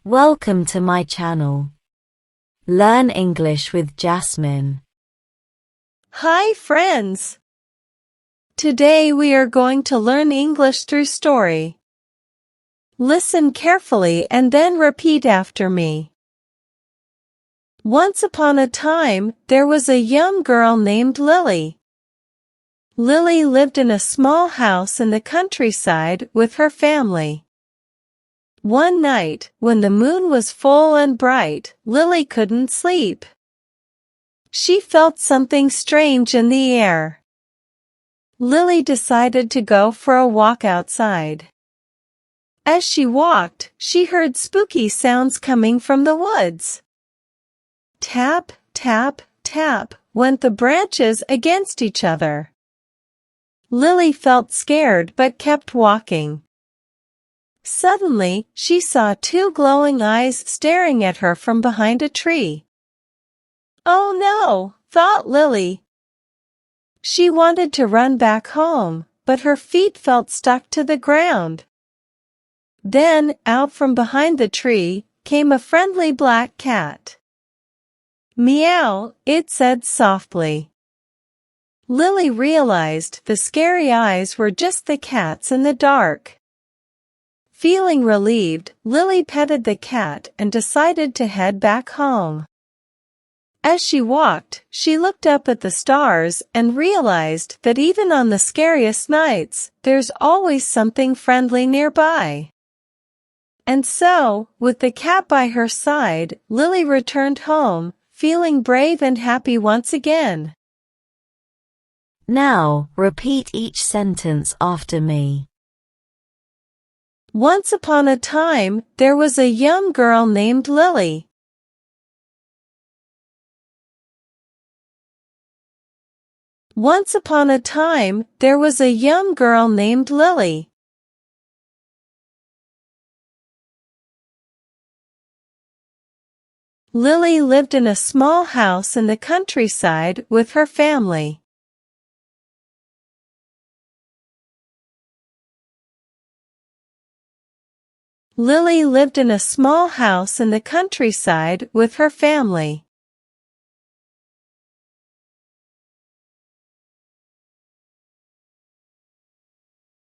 Welcome to my channel. Learn English with Jasmine. Hi friends! Today we are going to learn English through story. Listen carefully and then repeat after me. Once upon a time, there was a young girl named Lily. Lily lived in a small house in the countryside with her family. One night, when the moon was full and bright, Lily couldn't sleep. She felt something strange in the air. Lily decided to go for a walk outside. As she walked, she heard spooky sounds coming from the woods. Tap, tap, tap went the branches against each other. Lily felt scared but kept walking. Suddenly, she saw two glowing eyes staring at her from behind a tree. "Oh no," thought Lily. She wanted to run back home, but her feet felt stuck to the ground. Then, out from behind the tree, came a friendly black cat. "Meow," it said softly. Lily realized the scary eyes were just the cats in the dark. Feeling relieved, Lily petted the cat and decided to head back home. As she walked, she looked up at the stars and realized that even on the scariest nights, there's always something friendly nearby. And so, with the cat by her side, Lily returned home, feeling brave and happy once again. Now, repeat each sentence after me. Once upon a time, there was a young girl named Lily. Once upon a time, there was a young girl named Lily. Lily lived in a small house in the countryside with her family. Lily lived in a small house in the countryside with her family.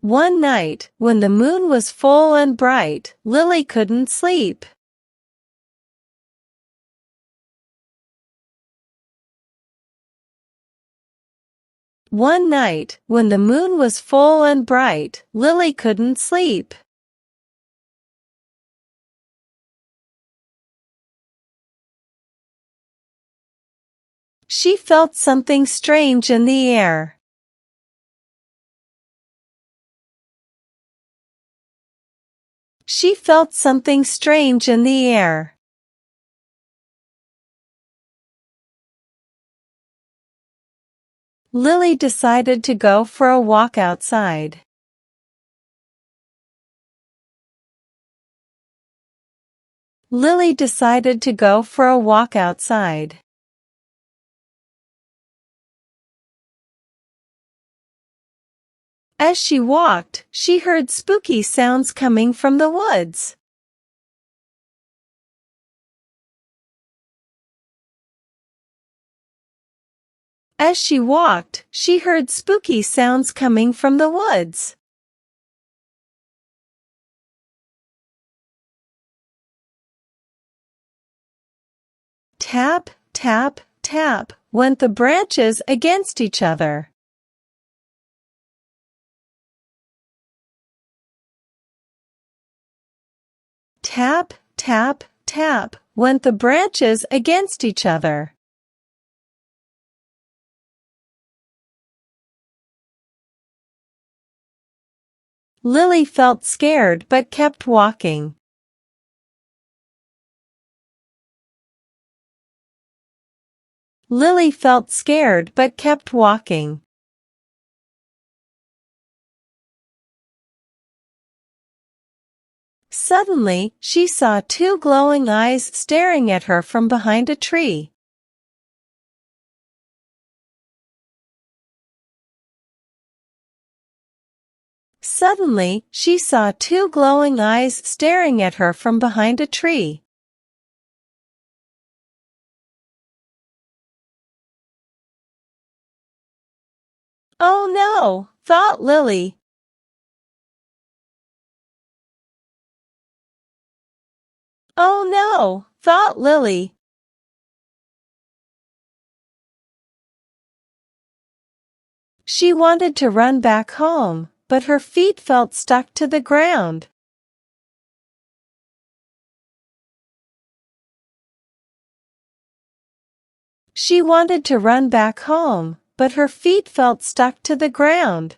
One night, when the moon was full and bright, Lily couldn't sleep. One night, when the moon was full and bright, Lily couldn't sleep. She felt something strange in the air. She felt something strange in the air. Lily decided to go for a walk outside. Lily decided to go for a walk outside. As she walked, she heard spooky sounds coming from the woods. As she walked, she heard spooky sounds coming from the woods. Tap, tap, tap went the branches against each other. Tap, tap, tap went the branches against each other. Lily felt scared but kept walking. Lily felt scared but kept walking. Suddenly, she saw two glowing eyes staring at her from behind a tree. Suddenly, she saw two glowing eyes staring at her from behind a tree. "Oh no," thought Lily. "Oh no," thought Lily. She wanted to run back home, but her feet felt stuck to the ground. She wanted to run back home, but her feet felt stuck to the ground.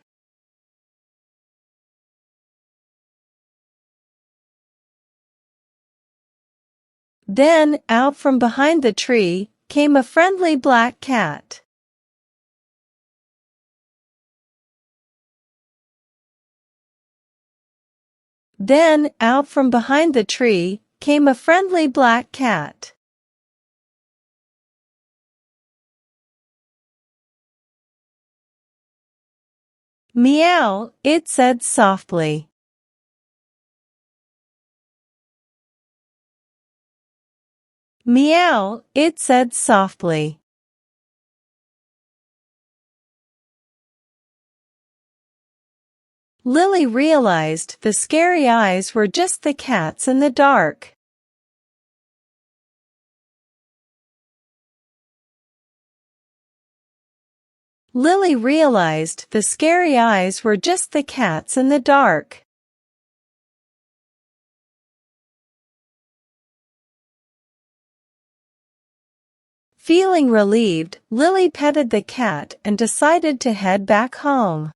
Then, out from behind the tree, came a friendly black cat. Then, out from behind the tree, came a friendly black cat. "Meow," it said softly. "Meow," it said softly. Lily realized the scary eyes were just the cats in the dark. Lily realized the scary eyes were just the cats in the dark. Feeling relieved, Lily petted the cat and decided to head back home.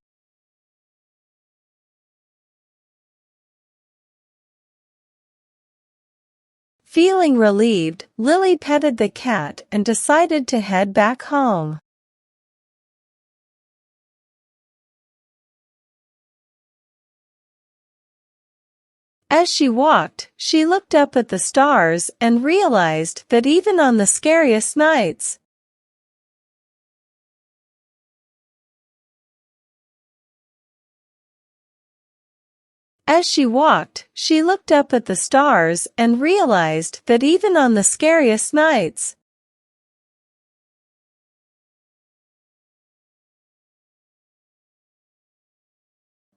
Feeling relieved, Lily petted the cat and decided to head back home. As she walked, she looked up at the stars and realized that even on the scariest nights, As she walked, she looked up at the stars and realized that even on the scariest nights,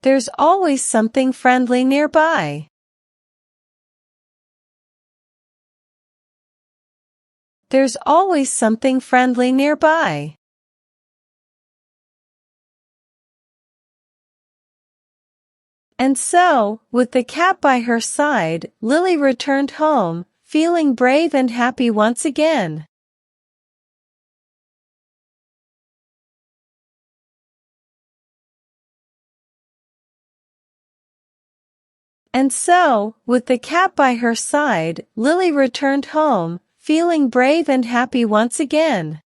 there's always something friendly nearby. There's always something friendly nearby. And so, with the cat by her side, Lily returned home, feeling brave and happy once again. And so, with the cat by her side, Lily returned home, feeling brave and happy once again.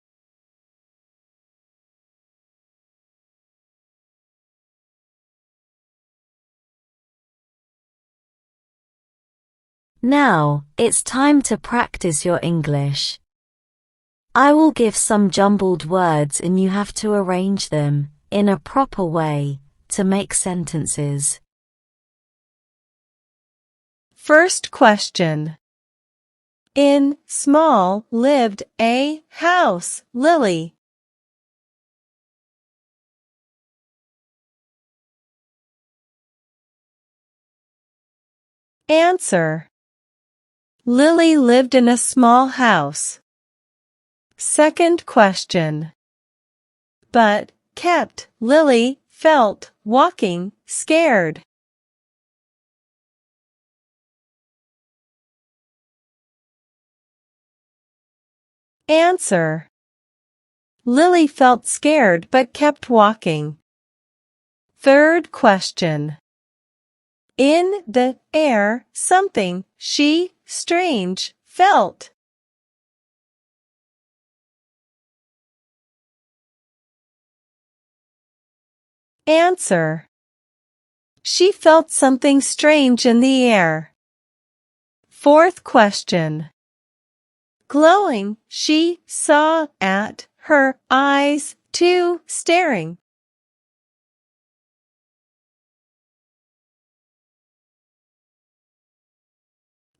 Now, it's time to practice your English. I will give some jumbled words and you have to arrange them, in a proper way, to make sentences. First question. In small lived a house, Lily. Answer. Lily lived in a small house. Second question. But kept Lily felt walking scared. Answer. Lily felt scared but kept walking. Third question. In the air, something she strange felt. Answer. She felt something strange in the air. Fourth question. Glowing, she saw at her eyes, two staring.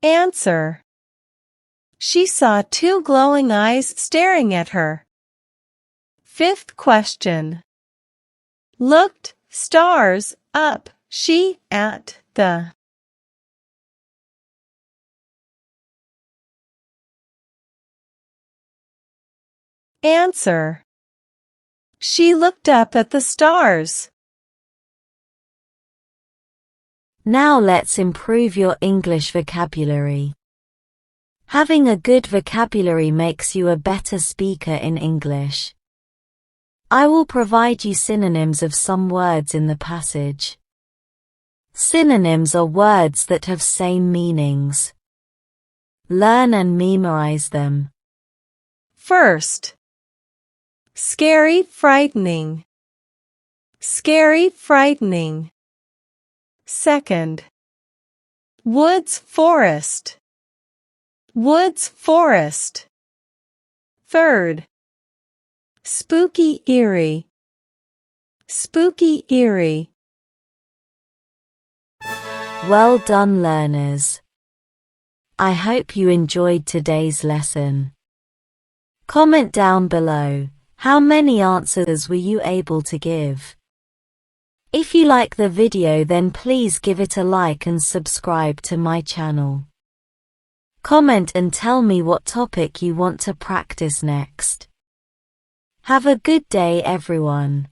Answer. She saw two glowing eyes staring at her. Fifth question. Looked, stars, up, she, at, the. Answer. She looked up at the stars. Now let's improve your English vocabulary. Having a good vocabulary makes you a better speaker in English. I will provide you synonyms of some words in the passage. Synonyms are words that have same meanings. Learn and memorize them. First. Scary, frightening. Scary, frightening. Second. Woods, forest. Woods, forest. Third. Spooky, eerie. Spooky, eerie. Well done, learners. I hope you enjoyed today's lesson. Comment down below, how many answers were you able to give? If you like the video, then please give it a like and subscribe to my channel. Comment and tell me what topic you want to practice next. Have a good day, everyone.